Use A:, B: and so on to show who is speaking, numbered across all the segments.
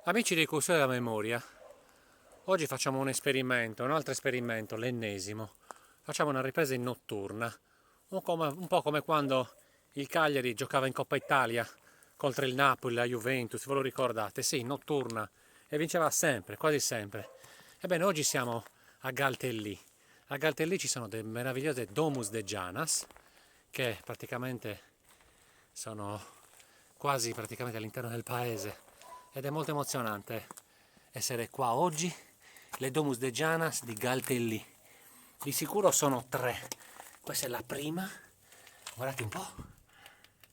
A: Amici di Custodia della Memoria, oggi facciamo un altro esperimento, l'ennesimo. Facciamo una ripresa in notturna, un po' come quando il Cagliari giocava in Coppa Italia contro il Napoli, la Juventus, ve lo ricordate? Sì, in notturna, e vinceva sempre, quasi sempre. Ebbene, oggi siamo a Galtellì. A Galtellì ci sono delle meravigliose Domus de Janas, che praticamente sono quasi praticamente all'interno del paese, ed è molto emozionante essere qua oggi. Le Domus de Janas di Galtellì, di sicuro sono 3. Questa è la prima, guardate un po',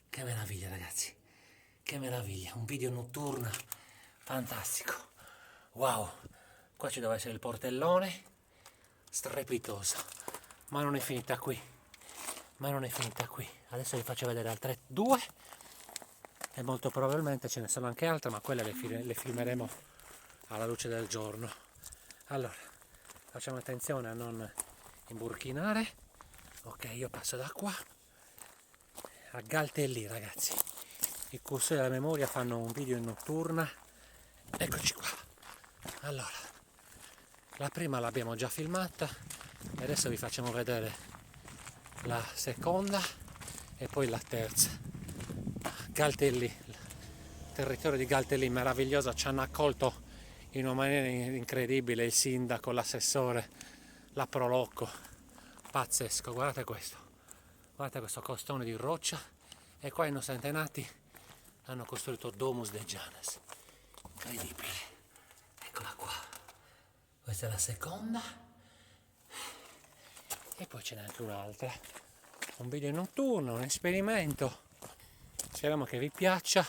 A: che meraviglia ragazzi, che meraviglia, un video notturno fantastico, wow. Qua ci deve essere il portellone, strepitoso, ma non è finita qui, adesso vi faccio vedere altre 2 e molto probabilmente ce ne sono anche altre, ma quelle le filmeremo alla luce del giorno. Allora, facciamo attenzione a non imburchinare. Ok, io passo da qua a Galtellì ragazzi. I Custodi della Memoria fanno un video in notturna. Eccoci qua. Allora, la prima l'abbiamo già filmata e adesso vi facciamo vedere la seconda e poi la terza. Galtellì, il territorio di Galtellì meraviglioso, ci hanno accolto in una maniera incredibile il sindaco, l'assessore, la Prolocco, pazzesco. Guardate questo costone di roccia, e qua i nostri antenati hanno costruito Domus de Janas, incredibile. Eccola qua, questa è la seconda e poi ce n'è anche un'altra, un video notturno, un esperimento. Speriamo che vi piaccia,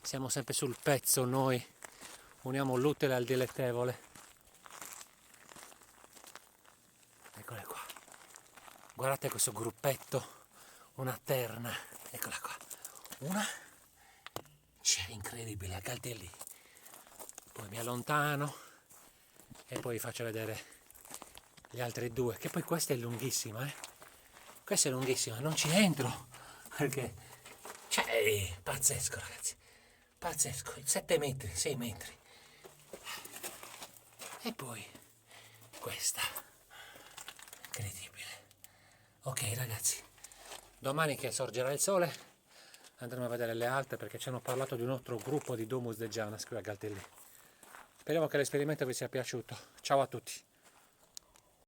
A: siamo sempre sul pezzo noi, uniamo l'utile al dilettevole. Eccole qua, guardate questo gruppetto, una terna, eccola qua, una, c'è incredibile a Galtellì. Poi mi allontano e poi vi faccio vedere gli altri 2, che poi questa è lunghissima, questa è lunghissima, non ci entro perché pazzesco ragazzi, pazzesco, 7 metri, 6 metri. E poi questa, incredibile. Ok ragazzi, domani che sorgerà il sole andremo a vedere le altre, perché ci hanno parlato di un altro gruppo di Domus de Janas qui a Galtellì. Speriamo che l'esperimento vi sia piaciuto. Ciao a tutti.